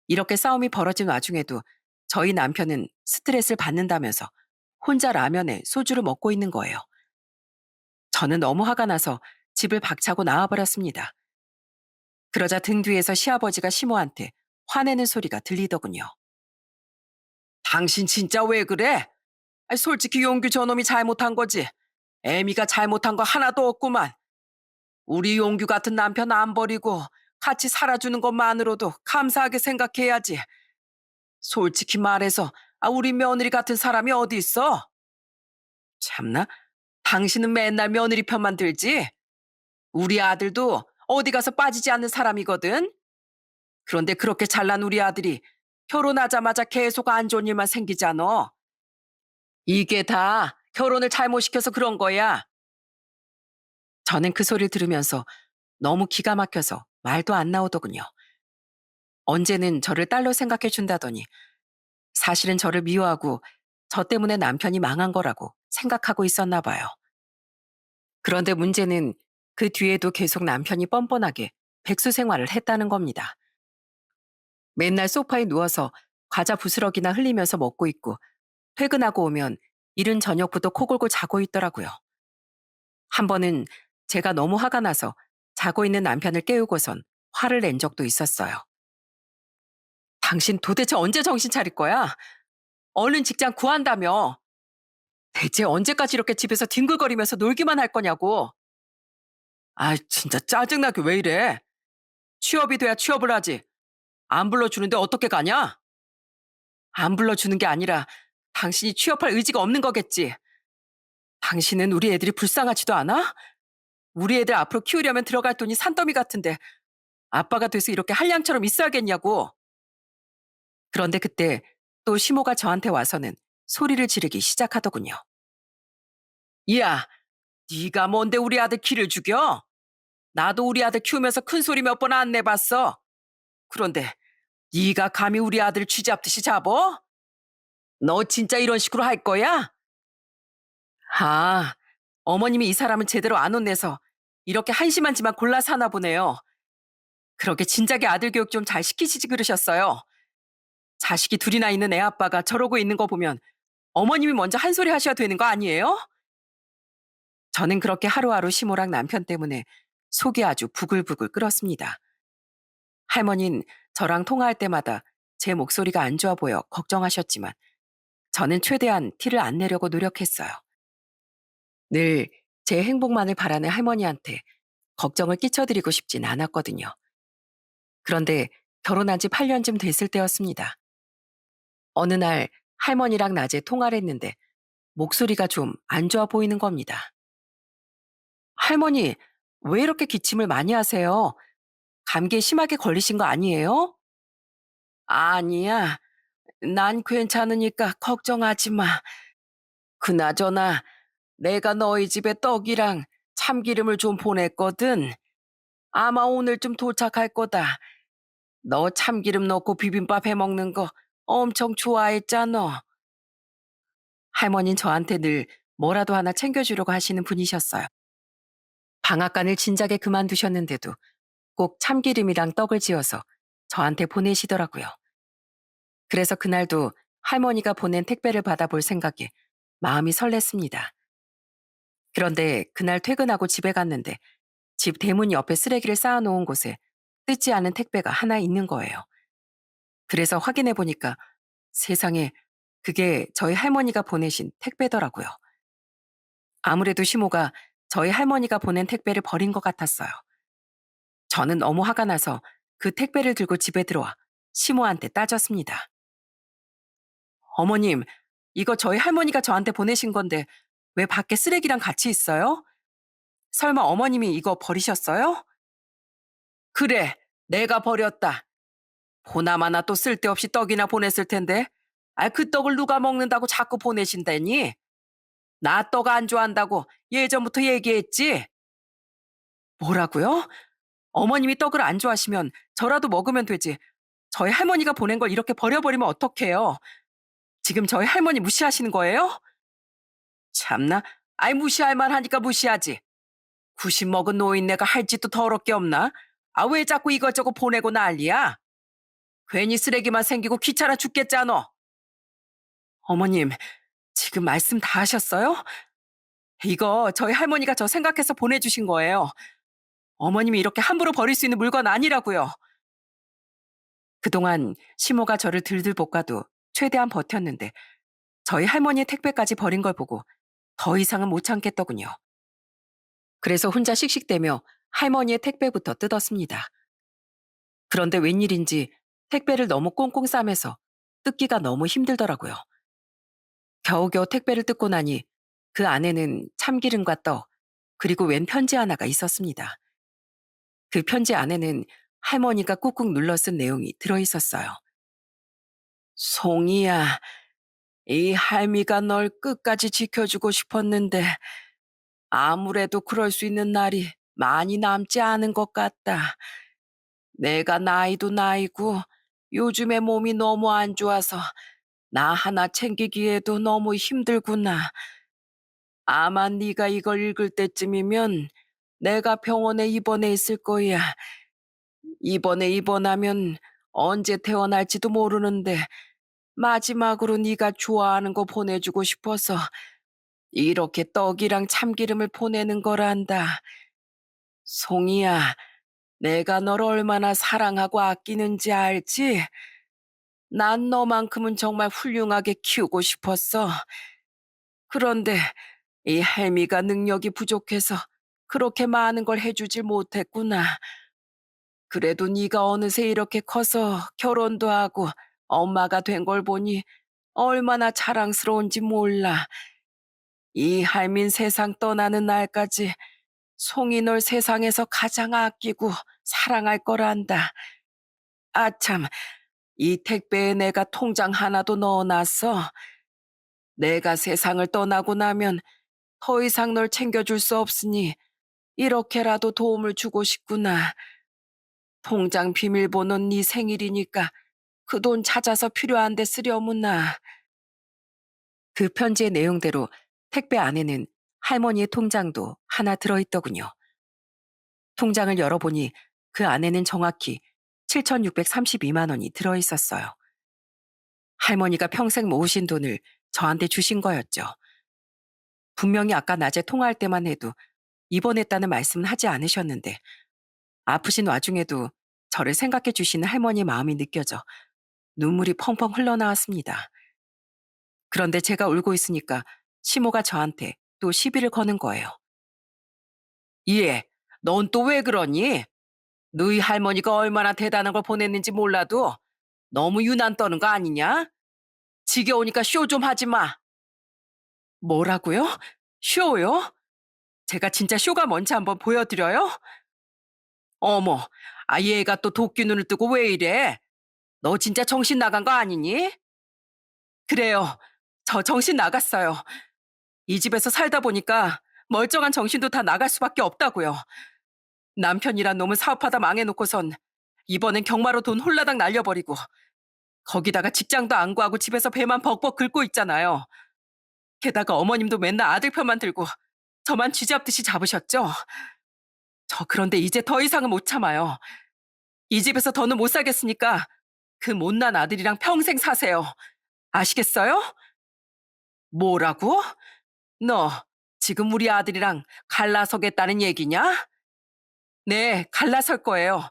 이렇게 싸움이 벌어진 와중에도 저희 남편은 스트레스를 받는다면서 혼자 라면에 소주를 먹고 있는 거예요. 저는 너무 화가 나서 집을 박차고 나와버렸습니다. 그러자 등 뒤에서 시아버지가 시모한테 화내는 소리가 들리더군요. 당신 진짜 왜 그래? 아니, 솔직히 용규 저놈이 잘못한 거지. 애미가 잘못한 거 하나도 없구만. 우리 용규 같은 남편 안 버리고 같이 살아주는 것만으로도 감사하게 생각해야지. 솔직히 말해서 우리 며느리 같은 사람이 어디 있어? 참나, 당신은 맨날 며느리 편만 들지? 우리 아들도 어디 가서 빠지지 않는 사람이거든. 그런데 그렇게 잘난 우리 아들이 결혼하자마자 계속 안 좋은 일만 생기잖아. 이게 다 결혼을 잘못 시켜서 그런 거야. 저는 그 소리를 들으면서 너무 기가 막혀서 말도 안 나오더군요. 언제는 저를 딸로 생각해 준다더니 사실은 저를 미워하고 저 때문에 남편이 망한 거라고 생각하고 있었나 봐요. 그런데 문제는 그 뒤에도 계속 남편이 뻔뻔하게 백수 생활을 했다는 겁니다. 맨날 소파에 누워서 과자 부스러기나 흘리면서 먹고 있고 퇴근하고 오면 이른 저녁부터 코 골고 자고 있더라고요. 한 번은 제가 너무 화가 나서 자고 있는 남편을 깨우고선 화를 낸 적도 있었어요. 당신 도대체 언제 정신 차릴 거야? 얼른 직장 구한다며. 대체 언제까지 이렇게 집에서 뒹굴거리면서 놀기만 할 거냐고. 아, 진짜 짜증나게 왜 이래? 취업이 돼야 취업을 하지. 안 불러주는데 어떻게 가냐? 안 불러주는 게 아니라 당신이 취업할 의지가 없는 거겠지. 당신은 우리 애들이 불쌍하지도 않아? 우리 애들 앞으로 키우려면 들어갈 돈이 산더미 같은데 아빠가 돼서 이렇게 한량처럼 있어야겠냐고. 그런데 그때 또 시모가 저한테 와서는 소리를 지르기 시작하더군요. 야, 네가 뭔데 우리 아들 기를 죽여? 나도 우리 아들 키우면서 큰 소리 몇 번 안 내봤어. 그런데 네가 감히 우리 아들 쥐잡듯이 잡어? 너 진짜 이런 식으로 할 거야? 아, 어머님이 이 사람은 제대로 안 혼내서 이렇게 한심한 짓만 골라 사나 보네요. 그렇게 진작에 아들 교육 좀 잘 시키시지 그러셨어요. 자식이 둘이나 있는 애 아빠가 저러고 있는 거 보면 어머님이 먼저 한 소리 하셔야 되는 거 아니에요? 저는 그렇게 하루하루 시모랑 남편 때문에 속이 아주 부글부글 끓었습니다. 할머니는 저랑 통화할 때마다 제 목소리가 안 좋아 보여 걱정하셨지만 저는 최대한 티를 안 내려고 노력했어요. 늘 제 행복만을 바라는 할머니한테 걱정을 끼쳐드리고 싶진 않았거든요. 그런데 결혼한 지 8년쯤 됐을 때였습니다. 어느 날 할머니랑 낮에 통화를 했는데 목소리가 좀 안 좋아 보이는 겁니다. 할머니, 왜 이렇게 기침을 많이 하세요? 감기에 심하게 걸리신 거 아니에요? 아니야. 난 괜찮으니까 걱정하지 마. 그나저나 내가 너희 집에 떡이랑 참기름을 좀 보냈거든. 아마 오늘쯤 도착할 거다. 너 참기름 넣고 비빔밥 해 먹는 거 엄청 좋아했잖아. 할머니는 저한테 늘 뭐라도 하나 챙겨주려고 하시는 분이셨어요. 방앗간을 진작에 그만두셨는데도 꼭 참기름이랑 떡을 지어서 저한테 보내시더라고요. 그래서 그날도 할머니가 보낸 택배를 받아볼 생각에 마음이 설렜습니다. 그런데 그날 퇴근하고 집에 갔는데 집 대문 옆에 쓰레기를 쌓아놓은 곳에 뜯지 않은 택배가 하나 있는 거예요. 그래서 확인해 보니까 세상에 그게 저희 할머니가 보내신 택배더라고요. 아무래도 시모가 저희 할머니가 보낸 택배를 버린 것 같았어요. 저는 너무 화가 나서 그 택배를 들고 집에 들어와 시모한테 따졌습니다. 어머님, 이거 저희 할머니가 저한테 보내신 건데 왜 밖에 쓰레기랑 같이 있어요? 설마 어머님이 이거 버리셨어요? 그래, 내가 버렸다. 보나마나 또 쓸데없이 떡이나 보냈을 텐데. 아, 그 떡을 누가 먹는다고 자꾸 보내신다니? 나 떡 안 좋아한다고 예전부터 얘기했지? 뭐라고요? 어머님이 떡을 안 좋아하시면 저라도 먹으면 되지. 저희 할머니가 보낸 걸 이렇게 버려버리면 어떡해요? 지금 저희 할머니 무시하시는 거예요? 참나, 아이 무시할 만하니까 무시하지. 90 먹은 노인네가 할 짓도 더럽게 없나? 아, 왜 자꾸 이것저것 보내고 난리야? 괜히 쓰레기만 생기고 귀찮아 죽겠잖아. 어머님, 지금 말씀 다 하셨어요? 이거 저희 할머니가 저 생각해서 보내주신 거예요. 어머님이 이렇게 함부로 버릴 수 있는 물건 아니라고요. 그동안 시모가 저를 들들 볶아도 최대한 버텼는데 저희 할머니의 택배까지 버린 걸 보고 더 이상은 못 참겠더군요. 그래서 혼자 씩씩대며 할머니의 택배부터 뜯었습니다. 그런데 웬일인지 택배를 너무 꽁꽁 싸매서 뜯기가 너무 힘들더라고요. 겨우겨우 택배를 뜯고 나니 그 안에는 참기름과 떡, 그리고 웬 편지 하나가 있었습니다. 그 편지 안에는 할머니가 꾹꾹 눌러 쓴 내용이 들어 있었어요. 송이야, 이 할미가 널 끝까지 지켜주고 싶었는데 아무래도 그럴 수 있는 날이 많이 남지 않은 것 같다. 내가 나이도 나이고 요즘에 몸이 너무 안 좋아서 나 하나 챙기기에도 너무 힘들구나. 아마 네가 이걸 읽을 때쯤이면 내가 병원에 입원해 있을 거야. 이번에 입원하면 언제 퇴원할지도 모르는데 마지막으로 네가 좋아하는 거 보내주고 싶어서 이렇게 떡이랑 참기름을 보내는 거란다. 송이야, 내가 널 얼마나 사랑하고 아끼는지 알지? 난 너만큼은 정말 훌륭하게 키우고 싶었어. 그런데 이 헬미가 능력이 부족해서 그렇게 많은 걸 해주질 못했구나. 그래도 네가 어느새 이렇게 커서 결혼도 하고 엄마가 된 걸 보니 얼마나 자랑스러운지 몰라. 이 할민 세상 떠나는 날까지 송이 널 세상에서 가장 아끼고 사랑할 거란다. 아참, 이 택배에 내가 통장 하나도 넣어놨어. 내가 세상을 떠나고 나면 더 이상 널 챙겨줄 수 없으니 이렇게라도 도움을 주고 싶구나. 통장 비밀번호는 네 생일이니까 그 돈 찾아서 필요한 데 쓰려무나. 그 편지의 내용대로 택배 안에는 할머니의 통장도 하나 들어있더군요. 통장을 열어보니 그 안에는 정확히 7,632만 원이 들어있었어요. 할머니가 평생 모으신 돈을 저한테 주신 거였죠. 분명히 아까 낮에 통화할 때만 해도 입원했다는 말씀은 하지 않으셨는데 아프신 와중에도 저를 생각해 주시는 할머니의 마음이 느껴져 눈물이 펑펑 흘러나왔습니다. 그런데 제가 울고 있으니까 시모가 저한테 또 시비를 거는 거예요. 예, 넌 또 왜 그러니? 너희 할머니가 얼마나 대단한 걸 보냈는지 몰라도 너무 유난 떠는 거 아니냐? 지겨우니까 쇼 좀 하지 마. 뭐라고요? 쇼요? 제가 진짜 쇼가 뭔지 한번 보여드려요? 어머, 아 얘가 또 도끼 눈을 뜨고 왜 이래? 너 진짜 정신 나간 거 아니니? 그래요. 저 정신 나갔어요. 이 집에서 살다 보니까 멀쩡한 정신도 다 나갈 수밖에 없다고요. 남편이란 놈은 사업하다 망해놓고선 이번엔 경마로 돈 홀라당 날려버리고 거기다가 직장도 안 구하고 집에서 배만 벅벅 긁고 있잖아요. 게다가 어머님도 맨날 아들 편만 들고 저만 쥐잡듯이 잡으셨죠? 저 그런데 이제 더 이상은 못 참아요. 이 집에서 더는 못 살겠으니까 그 못난 아들이랑 평생 사세요. 아시겠어요? 뭐라고? 너 지금 우리 아들이랑 갈라서겠다는 얘기냐? 네, 갈라설 거예요.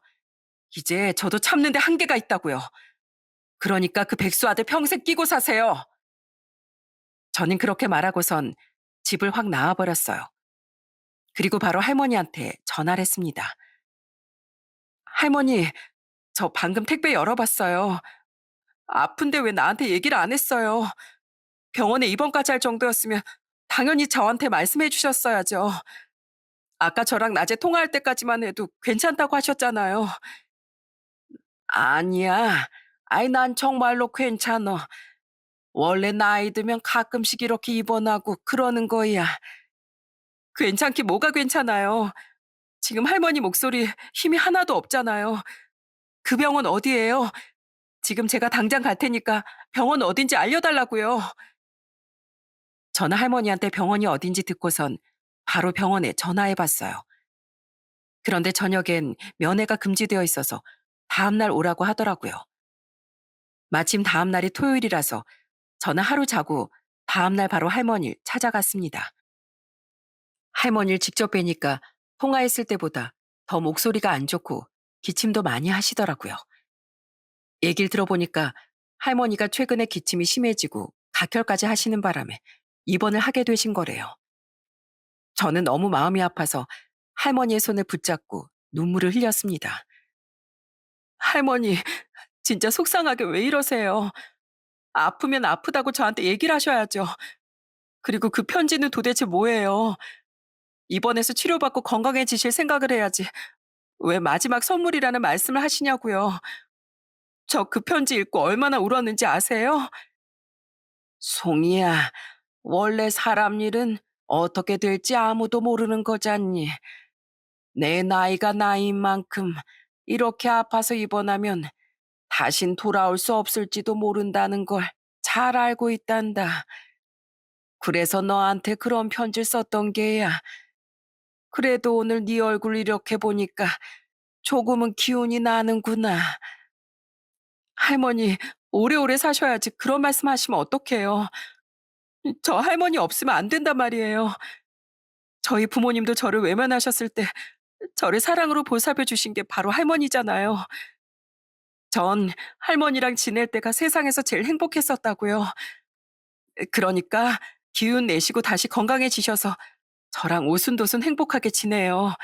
이제 저도 참는데 한계가 있다고요. 그러니까 그 백수 아들 평생 끼고 사세요. 저는 그렇게 말하고선 집을 확 나와버렸어요. 그리고 바로 할머니한테 전화를 했습니다. 할머니, 저 방금 택배 열어봤어요. 아픈데 왜 나한테 얘기를 안 했어요? 병원에 입원까지 할 정도였으면 당연히 저한테 말씀해 주셨어야죠. 아까 저랑 낮에 통화할 때까지만 해도 괜찮다고 하셨잖아요. 아니야. 아이, 난 정말로 괜찮아. 원래 나이 들면 가끔씩 이렇게 입원하고 그러는 거야. 괜찮기 뭐가 괜찮아요. 지금 할머니 목소리 힘이 하나도 없잖아요. 그 병원 어디예요? 지금 제가 당장 갈 테니까 병원 어딘지 알려달라고요. 저는 할머니한테 병원이 어딘지 듣고선 바로 병원에 전화해봤어요. 그런데 저녁엔 면회가 금지되어 있어서 다음날 오라고 하더라고요. 마침 다음날이 토요일이라서 저는 하루 자고 다음날 바로 할머니를 찾아갔습니다. 할머니를 직접 뵈니까 통화했을 때보다 더 목소리가 안 좋고 기침도 많이 하시더라고요. 얘기를 들어보니까 할머니가 최근에 기침이 심해지고 각혈까지 하시는 바람에 입원을 하게 되신 거래요. 저는 너무 마음이 아파서 할머니의 손을 붙잡고 눈물을 흘렸습니다. 할머니, 진짜 속상하게 왜 이러세요? 아프면 아프다고 저한테 얘기를 하셔야죠. 그리고 그 편지는 도대체 뭐예요? 입원해서 치료받고 건강해지실 생각을 해야지. 왜 마지막 선물이라는 말씀을 하시냐고요. 저 그 편지 읽고 얼마나 울었는지 아세요? 송이야, 원래 사람 일은 어떻게 될지 아무도 모르는 거잖니. 내 나이가 나이인 만큼 이렇게 아파서 입원하면 다신 돌아올 수 없을지도 모른다는 걸 잘 알고 있단다. 그래서 너한테 그런 편지를 썼던 게야. 그래도 오늘 네 얼굴 이렇게 보니까 조금은 기운이 나는구나. 할머니, 오래오래 사셔야지 그런 말씀 하시면 어떡해요. 저 할머니 없으면 안 된단 말이에요. 저희 부모님도 저를 외면하셨을 때 저를 사랑으로 보살펴 주신 게 바로 할머니잖아요. 전 할머니랑 지낼 때가 세상에서 제일 행복했었다고요. 그러니까 기운 내시고 다시 건강해지셔서 저랑 오순도순 행복하게 지내요.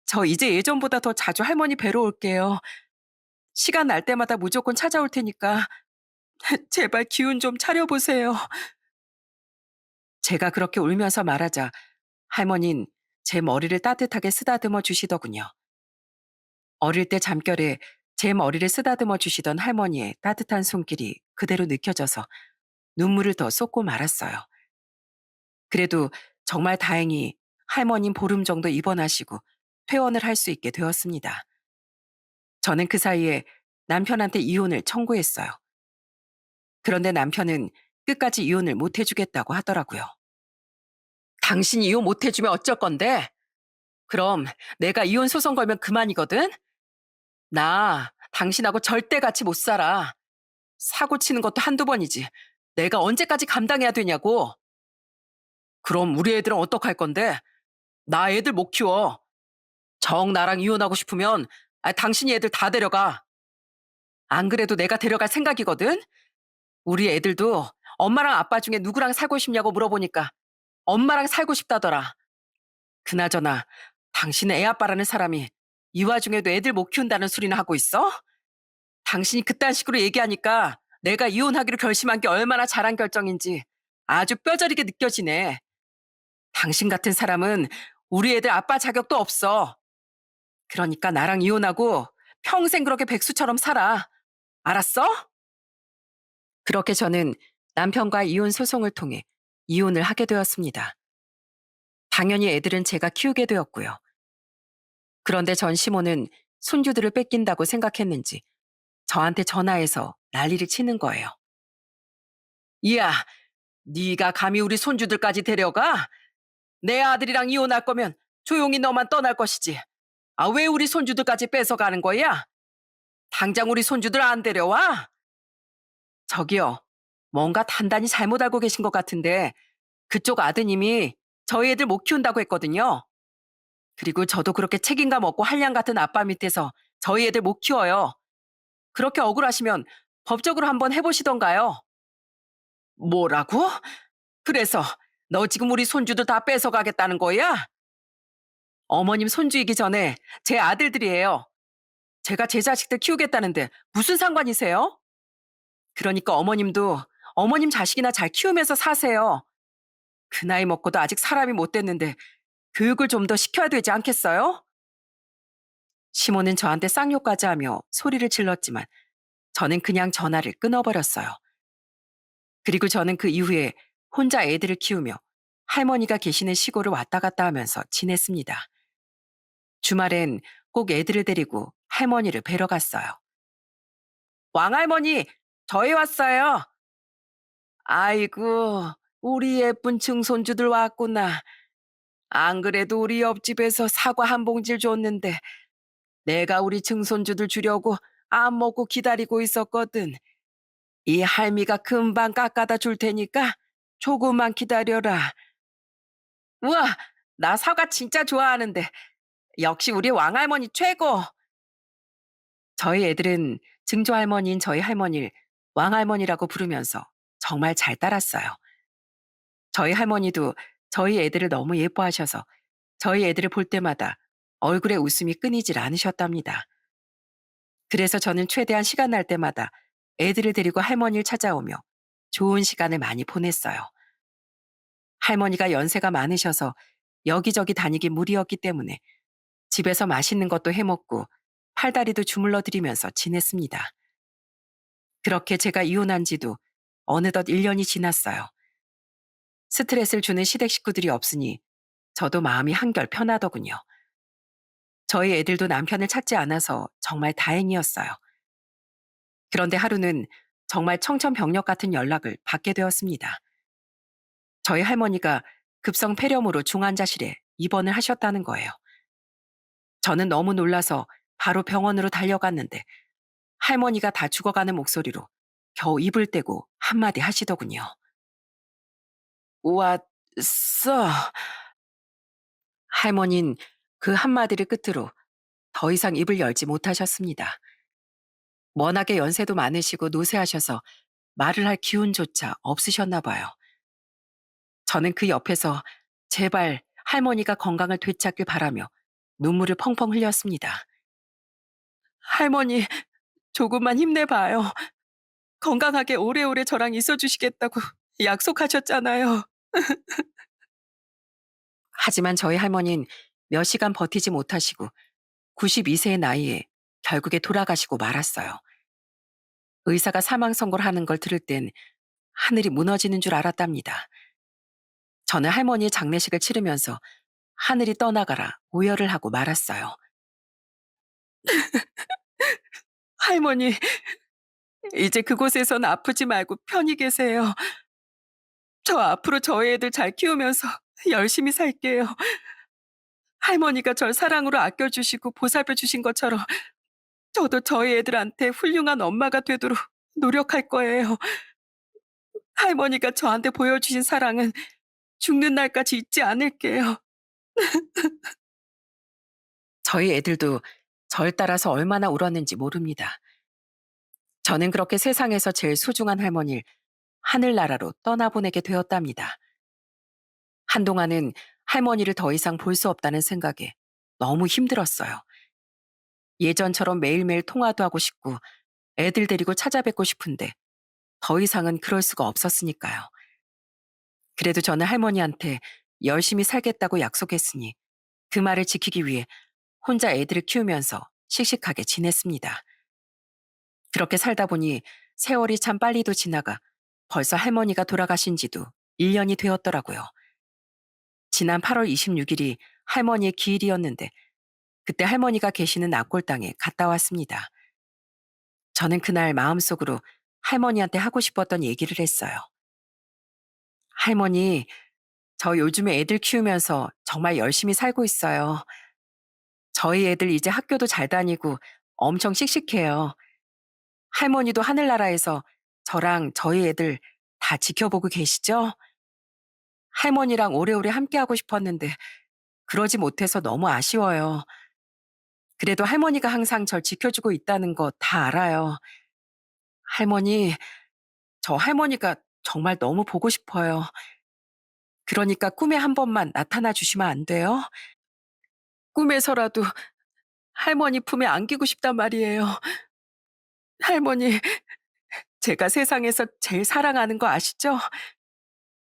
저 이제 예전보다 더 자주 할머니 뵈러 올게요. 시간 날 때마다 무조건 찾아올 테니까 제발 기운 좀 차려보세요. 제가 그렇게 울면서 말하자 할머니는 제 머리를 따뜻하게 쓰다듬어 주시더군요. 어릴 때 잠결에 제 머리를 쓰다듬어 주시던 할머니의 따뜻한 손길이 그대로 느껴져서 눈물을 더 쏟고 말았어요. 그래도 정말 다행히 할머님 보름 정도 입원하시고 퇴원을 할 수 있게 되었습니다. 저는 그 사이에 남편한테 이혼을 청구했어요. 그런데 남편은 끝까지 이혼을 못 해주겠다고 하더라고요. 당신이 이혼 못 해주면 어쩔 건데? 그럼 내가 이혼 소송 걸면 그만이거든? 나 당신하고 절대 같이 못 살아. 사고 치는 것도 한두 번이지. 내가 언제까지 감당해야 되냐고. 그럼 우리 애들은 어떡할 건데? 나 애들 못 키워. 정 나랑 이혼하고 싶으면 당신이 애들 다 데려가. 안 그래도 내가 데려갈 생각이거든? 우리 애들도 엄마랑 아빠 중에 누구랑 살고 싶냐고 물어보니까 엄마랑 살고 싶다더라. 그나저나 당신 애 아빠라는 사람이 이 와중에도 애들 못 키운다는 소리나 하고 있어? 당신이 그딴 식으로 얘기하니까 내가 이혼하기로 결심한 게 얼마나 잘한 결정인지 아주 뼈저리게 느껴지네. 당신 같은 사람은 우리 애들 아빠 자격도 없어. 그러니까 나랑 이혼하고 평생 그렇게 백수처럼 살아. 알았어? 그렇게 저는 남편과 이혼 소송을 통해 이혼을 하게 되었습니다. 당연히 애들은 제가 키우게 되었고요. 그런데 전 시모는 손주들을 뺏긴다고 생각했는지 저한테 전화해서 난리를 치는 거예요. 이야, 네가 감히 우리 손주들까지 데려가? 내 아들이랑 이혼할 거면 조용히 너만 떠날 것이지. 아, 왜 우리 손주들까지 뺏어가는 거야? 당장 우리 손주들 안 데려와? 저기요, 뭔가 단단히 잘못 알고 계신 것 같은데 그쪽 아드님이 저희 애들 못 키운다고 했거든요. 그리고 저도 그렇게 책임감 없고 한량 같은 아빠 밑에서 저희 애들 못 키워요. 그렇게 억울하시면 법적으로 한번 해보시던가요. 뭐라고? 그래서 너 지금 우리 손주들 다 뺏어가겠다는 거야? 어머님 손주이기 전에 제 아들들이에요. 제가 제 자식들 키우겠다는데 무슨 상관이세요? 그러니까 어머님도 어머님 자식이나 잘 키우면서 사세요. 그 나이 먹고도 아직 사람이 못 됐는데 교육을 좀 더 시켜야 되지 않겠어요? 시모는 저한테 쌍욕까지 하며 소리를 질렀지만 저는 그냥 전화를 끊어버렸어요. 그리고 저는 그 이후에 혼자 애들을 키우며 할머니가 계시는 시골을 왔다 갔다 하면서 지냈습니다. 주말엔 꼭 애들을 데리고 할머니를 뵈러 갔어요. 왕할머니, 저희 왔어요. 아이고, 우리 예쁜 증손주들 왔구나. 안 그래도 우리 옆집에서 사과 한 봉지를 줬는데 내가 우리 증손주들 주려고 안 먹고 기다리고 있었거든. 이 할미가 금방 깎아다 줄 테니까 조금만 기다려라. 우와, 나 사과 진짜 좋아하는데 역시 우리 왕할머니 최고. 저희 애들은 증조할머니인 저희 할머니를 왕할머니라고 부르면서 정말 잘 따랐어요. 저희 할머니도 저희 애들을 너무 예뻐하셔서 저희 애들을 볼 때마다 얼굴에 웃음이 끊이질 않으셨답니다. 그래서 저는 최대한 시간 날 때마다 애들을 데리고 할머니를 찾아오며 좋은 시간을 많이 보냈어요. 할머니가 연세가 많으셔서 여기저기 다니기 무리였기 때문에 집에서 맛있는 것도 해먹고 팔다리도 주물러 드리면서 지냈습니다. 그렇게 제가 이혼한 지도 어느덧 1년이 지났어요. 스트레스를 주는 시댁 식구들이 없으니 저도 마음이 한결 편하더군요. 저희 애들도 남편을 찾지 않아서 정말 다행이었어요. 그런데 하루는 정말 청천벽력 같은 연락을 받게 되었습니다. 저희 할머니가 급성 폐렴으로 중환자실에 입원을 하셨다는 거예요. 저는 너무 놀라서 바로 병원으로 달려갔는데 할머니가 다 죽어가는 목소리로 겨우 입을 떼고 한마디 하시더군요. 왔어. 할머니는 그 한마디를 끝으로 더 이상 입을 열지 못하셨습니다. 워낙에 연세도 많으시고 노쇠하셔서 말을 할 기운조차 없으셨나 봐요. 저는 그 옆에서 제발 할머니가 건강을 되찾길 바라며 눈물을 펑펑 흘렸습니다. 할머니, 조금만 힘내봐요. 건강하게 오래오래 저랑 있어 주시겠다고 약속하셨잖아요. 하지만 저희 할머니는 몇 시간 버티지 못하시고 92세의 나이에 결국에 돌아가시고 말았어요. 의사가 사망 선고를 하는 걸 들을 땐 하늘이 무너지는 줄 알았답니다. 저는 할머니의 장례식을 치르면서 하늘이 떠나가라 오열을 하고 말았어요. 할머니, 이제 그곳에선 아프지 말고 편히 계세요. 저 앞으로 저희 애들 잘 키우면서 열심히 살게요. 할머니가 절 사랑으로 아껴주시고 보살펴 주신 것처럼 저도 저희 애들한테 훌륭한 엄마가 되도록 노력할 거예요. 할머니가 저한테 보여주신 사랑은 죽는 날까지 잊지 않을게요. 저희 애들도 절 따라서 얼마나 울었는지 모릅니다. 저는 그렇게 세상에서 제일 소중한 할머니를 하늘나라로 떠나보내게 되었답니다. 한동안은 할머니를 더 이상 볼 수 없다는 생각에 너무 힘들었어요. 예전처럼 매일매일 통화도 하고 싶고 애들 데리고 찾아뵙고 싶은데 더 이상은 그럴 수가 없었으니까요. 그래도 저는 할머니한테 열심히 살겠다고 약속했으니 그 말을 지키기 위해 혼자 애들을 키우면서 씩씩하게 지냈습니다. 그렇게 살다 보니 세월이 참 빨리도 지나가 벌써 할머니가 돌아가신 지도 1년이 되었더라고요. 지난 8월 26일이 할머니의 기일이었는데 그때 할머니가 계시는 낙골당에 갔다 왔습니다. 저는 그날 마음속으로 할머니한테 하고 싶었던 얘기를 했어요. 할머니, 저 요즘에 애들 키우면서 정말 열심히 살고 있어요. 저희 애들 이제 학교도 잘 다니고 엄청 씩씩해요. 할머니도 하늘나라에서 저랑 저희 애들 다 지켜보고 계시죠? 할머니랑 오래오래 함께하고 싶었는데 그러지 못해서 너무 아쉬워요. 그래도 할머니가 항상 절 지켜주고 있다는 거 다 알아요. 할머니, 저 할머니가 정말 너무 보고 싶어요. 그러니까 꿈에 한 번만 나타나 주시면 안 돼요? 꿈에서라도 할머니 품에 안기고 싶단 말이에요. 할머니, 제가 세상에서 제일 사랑하는 거 아시죠?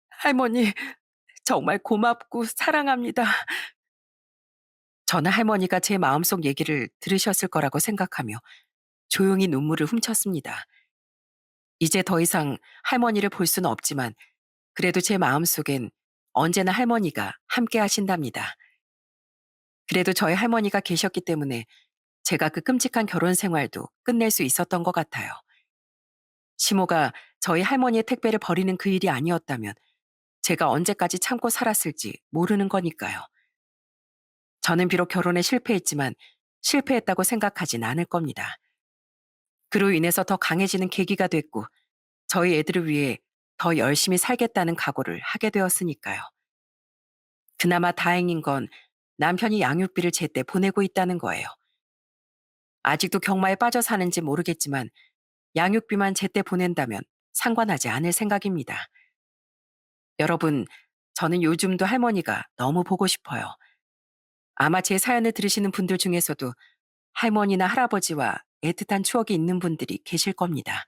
할머니, 정말 고맙고 사랑합니다. 저는 할머니가 제 마음속 얘기를 들으셨을 거라고 생각하며 조용히 눈물을 훔쳤습니다. 이제 더 이상 할머니를 볼 수는 없지만 그래도 제 마음속엔 언제나 할머니가 함께 하신답니다. 그래도 저희 할머니가 계셨기 때문에 제가 그 끔찍한 결혼 생활도 끝낼 수 있었던 것 같아요. 시모가 저희 할머니의 택배를 버리는 그 일이 아니었다면 제가 언제까지 참고 살았을지 모르는 거니까요. 저는 비록 결혼에 실패했지만 실패했다고 생각하진 않을 겁니다. 그로 인해서 더 강해지는 계기가 됐고 저희 애들을 위해 더 열심히 살겠다는 각오를 하게 되었으니까요. 그나마 다행인 건 남편이 양육비를 제때 보내고 있다는 거예요. 아직도 경마에 빠져 사는지 모르겠지만 양육비만 제때 보낸다면 상관하지 않을 생각입니다. 여러분, 저는 요즘도 할머니가 너무 보고 싶어요. 아마 제 사연을 들으시는 분들 중에서도 할머니나 할아버지와 애틋한 추억이 있는 분들이 계실 겁니다.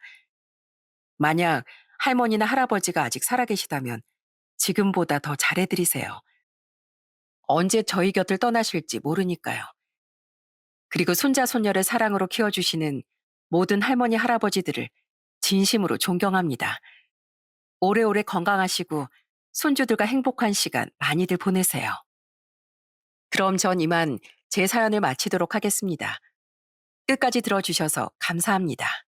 만약 할머니나 할아버지가 아직 살아계시다면 지금보다 더 잘해드리세요. 언제 저희 곁을 떠나실지 모르니까요. 그리고 손자, 손녀를 사랑으로 키워주시는 모든 할머니, 할아버지들을 진심으로 존경합니다. 오래오래 건강하시고 손주들과 행복한 시간 많이들 보내세요. 그럼 전 이만 제 사연을 마치도록 하겠습니다. 끝까지 들어주셔서 감사합니다.